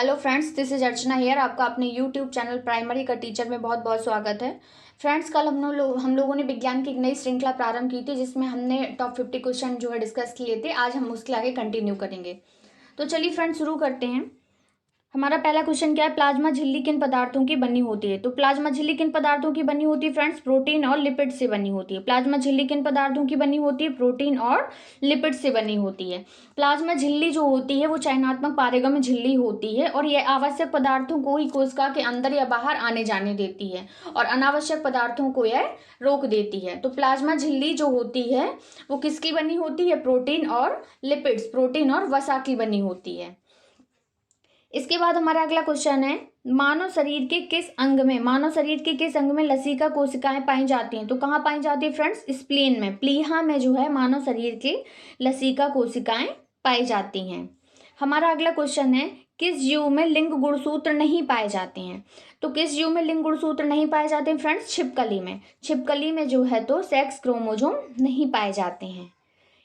Hello friends, this is Archana here. आपका अपने YouTube channel primary का टीचर में बहुत बहुत स्वागत है। फ्रेंड्स, कल हम लोगों ने विज्ञान की एक नई श्रृंखला प्रारंभ की थी जिसमें हमने टॉप 50 क्वेश्चन जो है डिस्कस किए थे। आज हम उसके आगे कंटिन्यू करेंगे। तो चलिए फ्रेंड्स, शुरू करते हैं। हमारा पहला क्वेश्चन क्या है? प्लाज्मा झिल्ली किन पदार्थों की बनी होती है? तो प्लाज्मा झिल्ली किन पदार्थों की बनी होती है फ्रेंड्स? प्रोटीन और लिपिड से बनी होती है। प्लाज्मा झिल्ली किन पदार्थों की बनी होती है? प्रोटीन और लिपिड से बनी होती है। प्लाज्मा झिल्ली जो होती है वो चयनात्मक पारगम्य झिल्ली होती है और यह आवश्यक पदार्थों को ही कोशिका के अंदर या बाहर आने जाने देती है और अनावश्यक पदार्थों को यह रोक देती है। तो प्लाज्मा झिल्ली जो होती है वो किसकी बनी होती है? प्रोटीन और लिपिड्स, प्रोटीन और वसा की बनी होती है। इसके बाद हमारा अगला क्वेश्चन है, मानव शरीर के किस अंग में लसिका कोशिकाएं पाई जाती हैं? तो कहाँ पाई जाती है फ्रेंड्स? स्प्लीन में, प्लीहा में जो है मानव शरीर के लसिका कोशिकाएं पाई जाती हैं। हमारा अगला क्वेश्चन है, किस जीव में लिंग गुणसूत्र नहीं पाए जाते हैं? तो किस जीव में लिंग गुणसूत्र नहीं पाए जाते हैं फ्रेंड्स? छिपकली में। छिपकली में जो है तो सेक्स क्रोमोसोम नहीं पाए जाते हैं।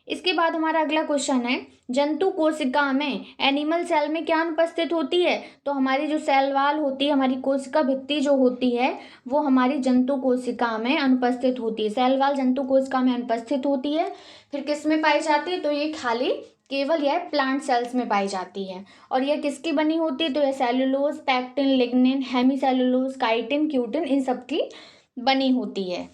इसके बाद हमारा अगला क्वेश्चन है, जंतु कोशिका में एनिमल सेल में क्या अनुपस्थित होती है? तो हमारी जो सेल वाल होती है, हमारी कोशिका भित्ति जो होती है वो हमारी जंतु कोशिका में अनुपस्थित होती है। सेल वाल जंतु कोशिका में अनुपस्थित होती है। फिर किस में पाई जाती है? तो ये खाली केवल यह प्लांट सेल्स में पाई जाती है। और यह किसकी बनी होती है? तो यह cellulose, pectin, lignin, hemicellulose, chitin, cutin, इन सब की बनी होती है।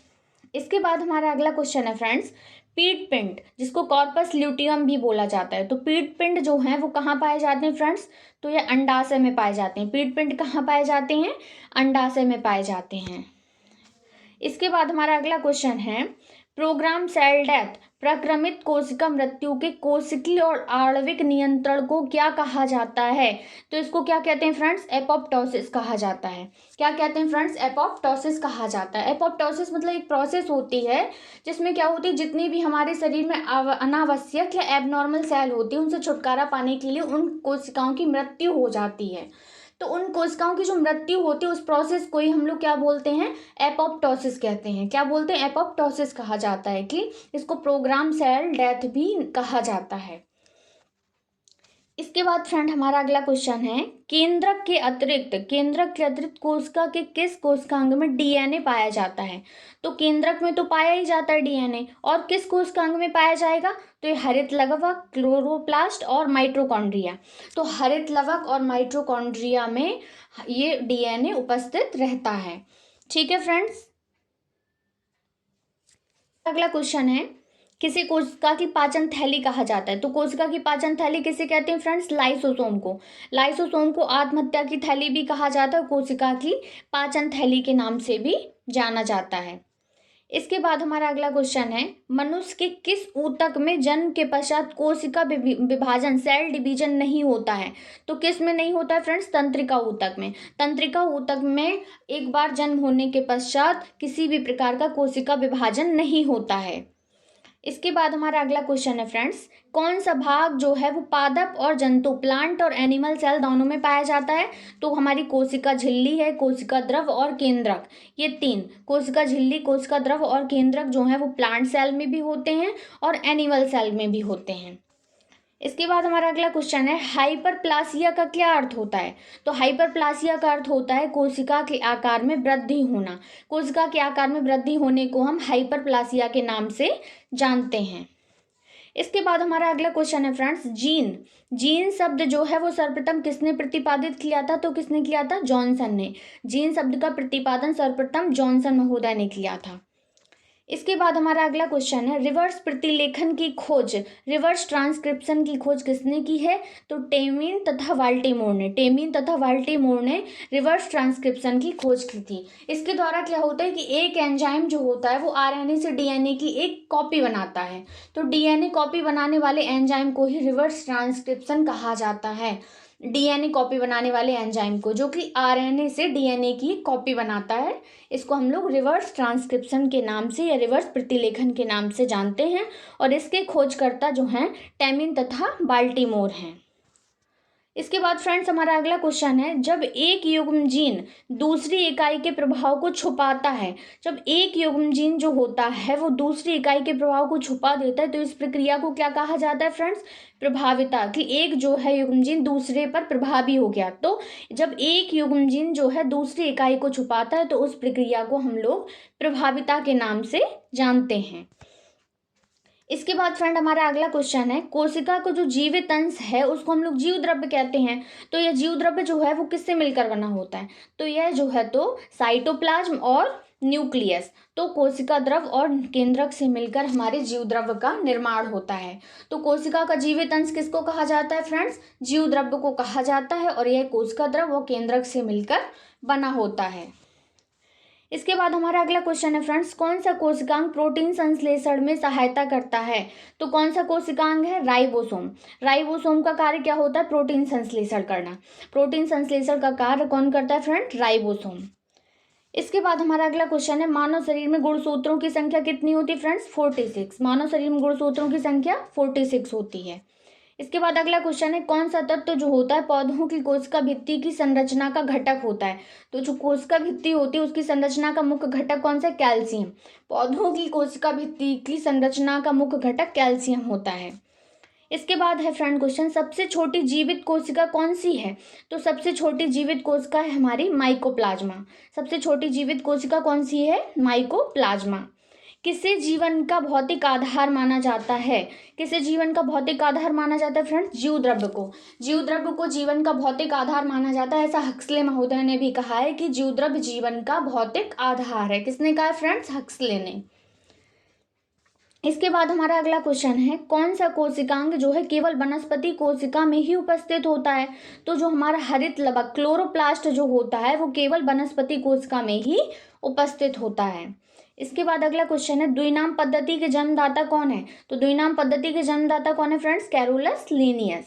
इसके बाद हमारा अगला क्वेश्चन है फ्रेंड्स, पीट पिंड जिसको कॉर्पस ल्यूटियम भी बोला जाता है। तो पीट पिंड जो है वो कहाँ पाए जाते हैं फ्रेंड्स? तो ये अंडाशय में पाए जाते हैं। पीट पिंड कहाँ पाए जाते हैं? अंडाशय में पाए जाते हैं। इसके बाद हमारा अगला क्वेश्चन है, प्रोग्राम सेल डेथ, प्रक्रमित कोशिका मृत्यु के कोशिकीय और आणविक नियंत्रण को क्या कहा जाता है? तो इसको क्या कहते हैं फ्रेंड्स? एपोप्टोसिस कहा जाता है। क्या कहते हैं फ्रेंड्स? एपोप्टोसिस कहा जाता है। एपोप्टोसिस मतलब एक प्रोसेस होती है जिसमें क्या होती है, जितनी भी हमारे शरीर में अनावश्यक या एबनॉर्मल सेल होती है उनसे छुटकारा पाने के लिए उन कोशिकाओं की मृत्यु हो जाती है। तो उन कोशिकाओं की जो मृत्यु होती है उस प्रोसेस को ही हम लोग क्या बोलते हैं? एपोप्टोसिस कहते हैं। क्या बोलते हैं? एपोप्टोसिस कहा जाता है, कि इसको प्रोग्राम सेल डेथ भी कहा जाता है। इसके बाद फ्रेंड हमारा अगला क्वेश्चन है, केंद्रक के अतिरिक्त कोशिका के किस कोशिकांग में डीएनए पाया जाता है? तो केंद्रक में तो पाया ही जाता है डीएनए, और किस कोशिकांग में पाया जाएगा? तो ये हरित लवक, क्लोरोप्लास्ट और माइटोकॉन्ड्रिया। तो हरित लवक और माइटोकॉन्ड्रिया में ये डीएनए उपस्थित रहता है। ठीक है फ्रेंड्स। अगला क्वेश्चन है, किसे कोशिका की पाचन थैली कहा जाता है? तो कोशिका की पाचन थैली किसे कहते हैं फ्रेंड्स? लाइसोसोम को। लाइसोसोम को आत्महत्या की थैली भी कहा जाता है, कोशिका की पाचन थैली के नाम से भी जाना जाता है। इसके बाद हमारा अगला क्वेश्चन है, मनुष्य के किस ऊतक में जन्म के पश्चात कोशिका विभाजन, सेल डिवीजन नहीं होता है? तो किस में नहीं होता है फ्रेंड्स? तंत्रिका ऊतक में। तंत्रिका ऊतक में एक बार जन्म होने के पश्चात किसी भी प्रकार का कोशिका विभाजन नहीं होता है। इसके बाद हमारा अगला क्वेश्चन है फ्रेंड्स, कौन सा भाग जो है वो पादप और जंतु, प्लांट और एनिमल सेल दोनों में पाया जाता है? तो हमारी कोशिका झिल्ली है, कोशिका द्रव और केंद्रक, ये तीन, कोशिका झिल्ली, कोशिका द्रव और केंद्रक जो है वो प्लांट सेल में भी होते हैं और एनिमल सेल में भी होते हैं। इसके बाद हमारा अगला क्वेश्चन है, हाइपरप्लासिया का क्या अर्थ होता है? तो हाइपरप्लासिया का अर्थ होता है कोशिका के आकार में वृद्धि होना। कोशिका के आकार में वृद्धि होने को हम हाइपरप्लासिया के नाम से जानते हैं। इसके बाद हमारा अगला क्वेश्चन है फ्रेंड्स, जीन शब्द जो है वो सर्वप्रथम किसने प्रतिपादित किया था? तो किसने किया था? जॉनसन ने। जीन शब्द का प्रतिपादन सर्वप्रथम जॉनसन महोदय ने किया था। इसके बाद हमारा अगला क्वेश्चन है, रिवर्स प्रतिलेखन की खोज, रिवर्स ट्रांसक्रिप्शन की खोज किसने की है? तो टेमिन तथा वाल्टीमोर ने रिवर्स ट्रांसक्रिप्शन की खोज की थी। इसके द्वारा क्या होता है कि एक एंजाइम जो होता है वो आरएनए से डीएनए की एक कॉपी बनाता है। तो डीएनए कॉपी बनाने वाले एंजाइम को ही रिवर्स ट्रांसक्रिप्शन कहा जाता है। डीएनए कॉपी बनाने वाले एंजाइम को, जो कि आरएनए से डीएनए की कॉपी बनाता है, इसको हम लोग रिवर्स ट्रांसक्रिप्शन के नाम से या रिवर्स प्रतिलेखन के नाम से जानते हैं। और इसके खोजकर्ता जो हैं टेमिन तथा बाल्टीमोर हैं। इसके बाद फ्रेंड्स हमारा अगला क्वेश्चन है, जब एक युग्म जीन दूसरी इकाई के प्रभाव को छुपाता है, जब एक युग्म जीन जो होता है वो दूसरी इकाई के प्रभाव को छुपा देता है तो इस प्रक्रिया को क्या कहा जाता है फ्रेंड्स? प्रभाविता। कि एक जो है युग्म जीन दूसरे पर प्रभावी हो गया, तो जब एक युग्म जीन जो है दूसरी इकाई को छुपाता है तो उस प्रक्रिया को हम लोग प्रभाविता के नाम से जानते हैं। इसके बाद फ्रेंड हमारा अगला क्वेश्चन है, कोशिका को जो जीवित अंश है उसको हम लोग जीव द्रव्य कहते हैं, तो यह जीव द्रव्य जो है वो किससे मिलकर बना होता है? तो यह जो है तो साइटोप्लाज्म और न्यूक्लियस, तो कोशिका द्रव और केंद्रक से मिलकर हमारे जीव द्रव्य का निर्माण होता है। तो कोशिका का जीवित अंश किसको कहा जाता है फ्रेंड्स? जीव द्रव्य को कहा जाता है, और यह कोशिका द्रव और केंद्रक से मिलकर बना होता है। इसके बाद हमारा अगला क्वेश्चन है फ्रेंड्स, कौन सा कोशिकांग प्रोटीन संश्लेषण में सहायता करता है? तो कौन सा कोशिकांग है? राइबोसोम। राइबोसोम का कार्य क्या होता है? प्रोटीन संश्लेषण करना। प्रोटीन संश्लेषण का कार्य कौन करता है फ्रेंड? राइबोसोम। इसके बाद हमारा अगला क्वेश्चन है, मानव शरीर में गुणसूत्रों की संख्या कितनी होती है फ्रेंड्स? 46। मानव शरीर में गुणसूत्रों की संख्या 46 होती है। इसके बाद अगला क्वेश्चन है, कौन सा तत्व जो होता है पौधों की कोशिका भित्ति की संरचना का घटक होता है? तो जो कोशिका भित्ति होती है उसकी संरचना का मुख्य घटक कौन सा है? कैल्शियम। पौधों की कोशिका भित्ति की संरचना का मुख्य घटक कैल्शियम होता है। इसके बाद है फ्रेंड क्वेश्चन, सबसे छोटी जीवित कोशिका कौन सी है? तो सबसे छोटी जीवित कोशिका है हमारी माइकोप्लाज्मा। सबसे छोटी जीवित कोशिका कौन सी है? माइकोप्लाज्मा। किसे जीवन का भौतिक आधार माना जाता है? किसे जीवन का भौतिक आधार माना जाता है फ्रेंड्स? जीव द्रव्य को। जीव द्रव्य को जीवन का भौतिक आधार माना जाता है, ऐसा हक्सले महोदय ने भी कहा है कि जीव द्रव्य जीवन का भौतिक आधार है। किसने कहा फ्रेंड्स? हक्सले ने। इसके बाद हमारा अगला क्वेश्चन है, कौन सा कोशिकांग जो है केवल वनस्पति कोशिका में ही उपस्थित होता है? तो जो हमारा हरित लवक क्लोरोप्लास्ट जो होता है वो केवल वनस्पति कोशिका में ही उपस्थित होता है। इसके बाद अगला क्वेश्चन है, द्विनाम पद्धति के जन्मदाता कौन है? तो द्विनाम पद्धति के जन्मदाता कौन है फ्रेंड्स? Carolus Linnaeus.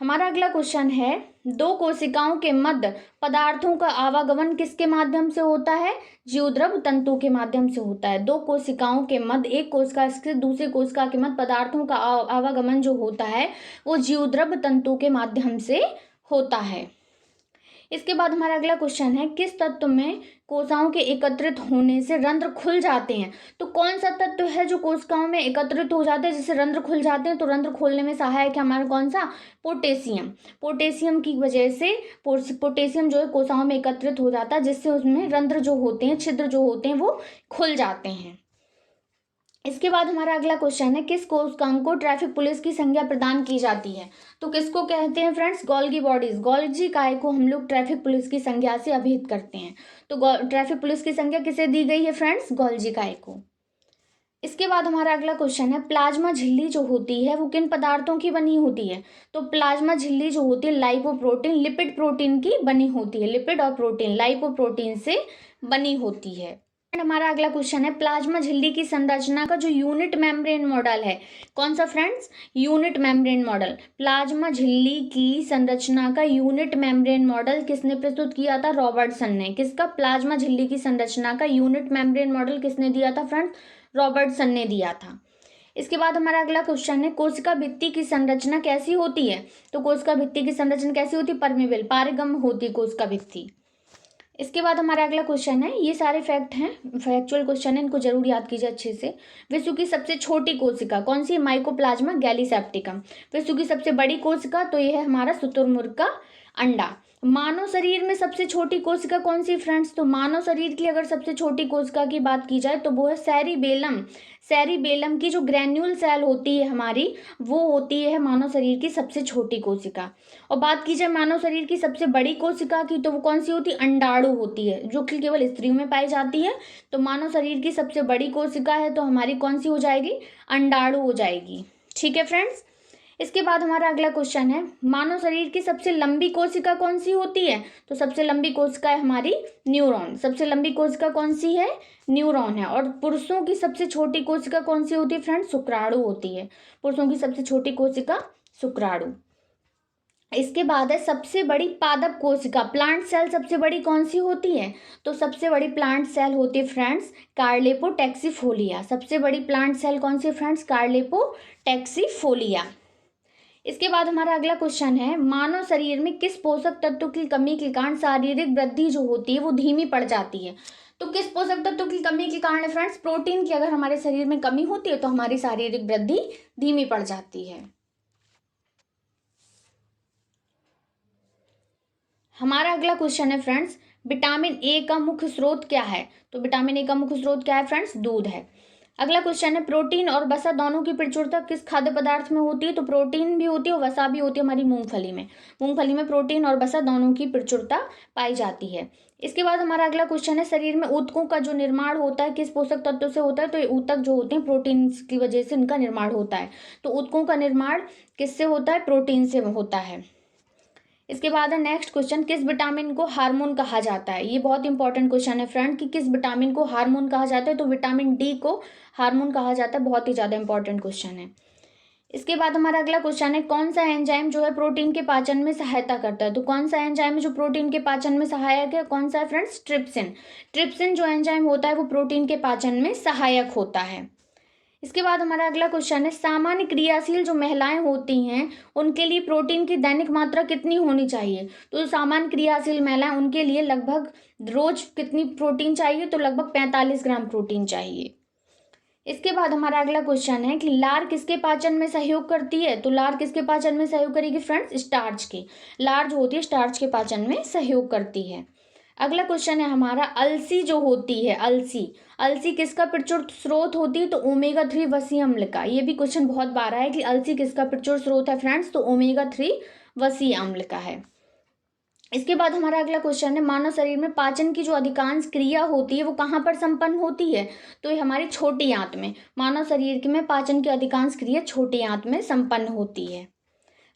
हमारा अगला क्वेश्चन है, दो कोशिकाओं के मध्य पदार्थों का आवागमन किसके माध्यम से होता है? जीवद्रव्य तंतु के माध्यम से होता है। दो कोशिकाओं के मध्य, एक कोशिका से दूसरे कोशिका के मध्य पदार्थों का आवागमन जो होता है वो जीवद्रव्य तंतु के माध्यम से होता है। इसके बाद हमारा अगला क्वेश्चन है, किस तत्व में कोशिकाओं के एकत्रित होने से रंध्र खुल जाते हैं? तो कौन सा तत्व है जो कोशिकाओं में एकत्रित हो जाते हैं जिससे रंध्र खुल जाते हैं? तो रंध्र खोलने में सहायक है हमारा कौन सा? पोटेशियम। पोटेशियम की वजह से पोटेशियम जो है कोशिकाओं में एकत्रित हो जाता है जिससे उसमें रंध्र जो होते हैं, छिद्र जो होते हैं वो खुल जाते हैं। इसके बाद हमारा अगला क्वेश्चन है, किस कोशिकांग को ट्रैफिक पुलिस की संज्ञा प्रदान की जाती है? तो किसको कहते हैं फ्रेंड्स? Golgi bodies. गोल्गी काय को हम लोग ट्रैफिक पुलिस की संज्ञा से अभिहित करते हैं। तो ट्रैफिक पुलिस की संज्ञा किसे दी गई है फ्रेंड्स? गोल्गी काय को। इसके बाद हमारा अगला क्वेश्चन है, प्लाज्मा झिल्ली जो होती है वो किन पदार्थों की बनी होती है? तो प्लाज्मा झिल्ली जो होती है लाइपोप्रोटीन, लिपिड प्रोटीन की बनी होती है। लिपिड और प्रोटीन लाइपोप्रोटीन से बनी होती है। हमारा अगला क्वेश्चन है, प्लाज्मा झिल्ली की संरचना का जो यूनिट मेम्ब्रेन मॉडल है, कौन सा friends? Unit membrane model. Plasma झिल्ली की संरचना का यूनिट मेम्ब्रेन मॉडल किसने प्रस्तुत किया था? रॉबर्टसन ने। किसका? प्लाज्मा झिल्ली की संरचना का यूनिट मेम्ब्रेन मॉडल किसने दिया था फ्रेंड्स? रॉबर्टसन ने दिया था। इसके बाद हमारा अगला क्वेश्चन है, कोशिका भित्ति की संरचना कैसी होती है? तो कोशिका भित्ति की संरचना कैसी होती है? परमेबल, पारगम्य होती है कोशिका भित्ति। इसके बाद हमारा अगला क्वेश्चन है, ये सारे फैक्ट हैं, फैक्चुअल क्वेश्चन है, इनको जरूर याद कीजिए अच्छे से। विश्व की सबसे छोटी कोशिका कौन सी है? Mycoplasma gallisepticum. विश्व की सबसे बड़ी कोशिका तो ये है हमारा शुतुरमुर्ग का अंडा। मानव शरीर में सबसे छोटी कोशिका कौन सी फ्रेंड्स? तो मानव शरीर की अगर सबसे छोटी कोशिका की बात की जाए तो वो है सेरिबेलम। सेरिबेलम की जो ग्रैन्यूल सेल होती है हमारी, वो होती है मानव शरीर की सबसे छोटी कोशिका। और बात की जाए मानव शरीर की सबसे बड़ी कोशिका की तो वो कौन सी होती है? अंडाणु होती है, जो कि केवल स्त्रियों में पाई जाती है। तो मानव शरीर की सबसे बड़ी कोशिका है तो हमारी कौन सी हो जाएगी? अंडाणु हो जाएगी। ठीक है फ्रेंड्स। इसके बाद हमारा अगला क्वेश्चन है, मानव शरीर की सबसे लंबी कोशिका कौन सी होती है? तो सबसे लंबी कोशिका है हमारी न्यूरॉन। सबसे लंबी कोशिका कौन सी है? न्यूरॉन है। और पुरुषों की सबसे छोटी कोशिका कौन सी होती है फ्रेंड्स? शुक्राणु होती है। पुरुषों की सबसे छोटी कोशिका शुक्राणु। इसके बाद है सबसे बड़ी पादप कोशिका, प्लांट सेल सबसे बड़ी कौन सी होती है? तो सबसे बड़ी प्लांट सेल होती है फ्रेंड्स कार्लेपोटैक्सीफोलिया। सबसे बड़ी प्लांट सेल कौन सी फ्रेंड्स? कार्लेपोटैक्सीफोलिया। इसके बाद हमारा अगला क्वेश्चन है, मानव शरीर में किस पोषक तत्व की कमी के कारण शारीरिक वृद्धि जो होती है वो धीमी पड़ जाती है। तो किस पोषक तत्व की कमी के कारण है फ्रेंड्स? प्रोटीन की अगर हमारे शरीर में कमी होती है तो हमारी शारीरिक वृद्धि धीमी पड़ जाती है। हमारा अगला क्वेश्चन है फ्रेंड्स, विटामिन ए का मुख्य स्रोत क्या है? तो विटामिन ए का मुख्य स्रोत क्या है फ्रेंड्स? दूध है। अगला क्वेश्चन है, प्रोटीन और वसा दोनों की प्रचुरता किस खाद्य पदार्थ में होती है? तो प्रोटीन भी होती है और वसा भी होती है हमारी मूंगफली में। मूंगफली में प्रोटीन और वसा दोनों की प्रचुरता पाई जाती है। इसके बाद हमारा अगला क्वेश्चन है, शरीर में ऊतकों का जो निर्माण होता है किस पोषक तत्व से होता है? तो ये ऊतक जो होते हैं प्रोटीन की वजह से इनका निर्माण होता है। तो ऊतकों का निर्माण किससे होता है? प्रोटीन से होता है। इसके बाद है नेक्स्ट क्वेश्चन, किस विटामिन को हार्मोन कहा जाता है? ये बहुत इंपॉर्टेंट क्वेश्चन है फ्रेंड कि किस विटामिन को हार्मोन कहा जाता है? तो विटामिन डी को हार्मोन कहा जाता है। बहुत ही ज़्यादा इंपॉर्टेंट क्वेश्चन है। इसके बाद हमारा अगला क्वेश्चन है, कौन सा एंजाइम जो है प्रोटीन के पाचन में सहायता करता है? तो कौन सा एंजाइम है जो प्रोटीन के पाचन में सहायक है? कौन सा है फ्रेंड्स? ट्रिप्सिन। ट्रिप्सिन जो एंजाइम होता है वो प्रोटीन के पाचन में सहायक होता है। इसके बाद हमारा अगला क्वेश्चन है, सामान्य क्रियाशील जो महिलाएं होती हैं उनके लिए प्रोटीन की दैनिक मात्रा कितनी होनी चाहिए? तो सामान्य क्रियाशील महिलाएं उनके लिए लगभग रोज कितनी प्रोटीन चाहिए? तो लगभग 45 ग्राम प्रोटीन चाहिए। इसके बाद हमारा अगला क्वेश्चन है कि लार किसके पाचन में सहयोग करती है? तो लार किसके पाचन में सहयोग करेगी फ्रेंड्स? स्टार्च के। लार जो होती है स्टार्च के पाचन में सहयोग करती है। अगला क्वेश्चन है हमारा, अलसी जो होती है, अलसी अलसी किसका प्रचुर स्रोत होती है? तो ओमेगा 3 वसीय अम्ल का। ये भी क्वेश्चन बहुत बार आया है कि अलसी किसका प्रचुर स्रोत है फ्रेंड्स? तो ओमेगा 3 वसीय अम्ल का है। इसके बाद हमारा अगला क्वेश्चन है, मानव शरीर में पाचन की जो अधिकांश क्रिया होती है वो कहाँ पर संपन्न होती है? तो ये हमारी छोटी आंत में। मानव शरीर में पाचन की अधिकांश क्रिया छोटी आंत में संपन्न होती है।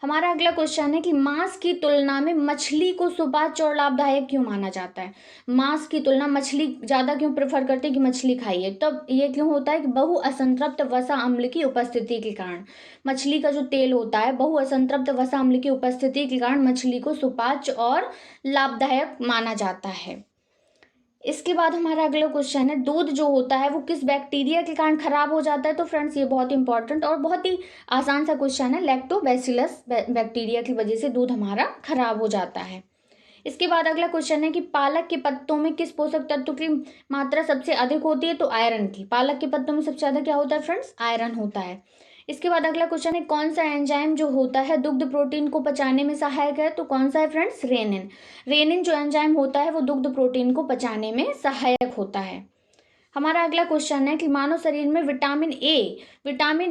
हमारा अगला क्वेश्चन है कि मांस की तुलना में मछली को सुपाच्य और लाभदायक क्यों माना जाता है? मांस की तुलना मछली ज़्यादा क्यों प्रेफर करते हैं कि मछली खाइए? तब ये क्यों होता है कि बहु असंतृप्त वसा अम्ल की उपस्थिति के कारण। मछली का जो तेल होता है बहु असंतृप्त वसा अम्ल की उपस्थिति के कारण मछली को सुपाच्य और लाभदायक माना जाता है। इसके बाद हमारा अगला क्वेश्चन है, दूध जो होता है वो किस बैक्टीरिया के कारण खराब हो जाता है? तो फ्रेंड्स ये बहुत इंपॉर्टेंट और बहुत ही आसान सा क्वेश्चन है, लैक्टोबैसिलस बैक्टीरिया की वजह से दूध हमारा खराब हो जाता है। इसके बाद अगला क्वेश्चन है कि पालक के पत्तों में किस पोषक तत्व की मात्रा सबसे अधिक होती है? तो आयरन की। पालक के पत्तों में सबसे ज्यादा क्या होता है फ्रेंड्स? आयरन होता है। इसके बाद अगला क्वेश्चन है, कौन सा एंजाइम जो होता है दुग्ध प्रोटीन को पचाने में सहायक है? तो कौन सा है फ्रेंड्स? रेनिन। रेनिन जो एंजाइम होता है वो दुग्ध प्रोटीन को पचाने में सहायक होता है। हमारा अगला क्वेश्चन है कि मानव शरीर में विटामिन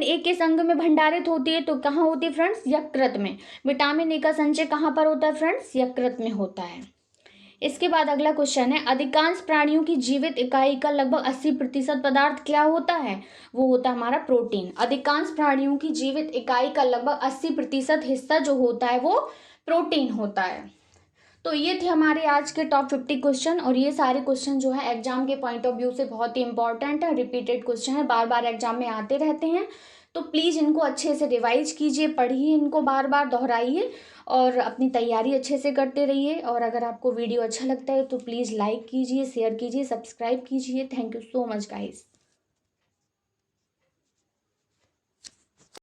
ए किस अंग में भंडारित होती है? तो कहाँ होती है फ्रेंड्स? यकृत में। विटामिन ए का संचय कहाँ पर होता है फ्रेंड्स? यकृत में होता है। इसके बाद अगला क्वेश्चन है, अधिकांश प्राणियों की जीवित इकाई का लगभग 80% पदार्थ क्या होता है? वो होता है हमारा प्रोटीन। अधिकांश प्राणियों की जीवित इकाई का लगभग 80% हिस्सा जो होता है वो प्रोटीन होता है। तो ये थे हमारे आज के टॉप 50 क्वेश्चन और ये सारे क्वेश्चन जो है एग्जाम के पॉइंट ऑफ व्यू से बहुत ही इंपॉर्टेंट है, रिपीटेड क्वेश्चन है, बार बार एग्जाम में आते रहते हैं। तो प्लीज़ इनको अच्छे से रिवाइज कीजिए, पढ़िए, इनको बार बार दोहराइए और अपनी तैयारी अच्छे से करते रहिए। और अगर आपको वीडियो अच्छा लगता है तो प्लीज़ लाइक कीजिए, शेयर कीजिए, सब्सक्राइब कीजिए। Thank you so much guys.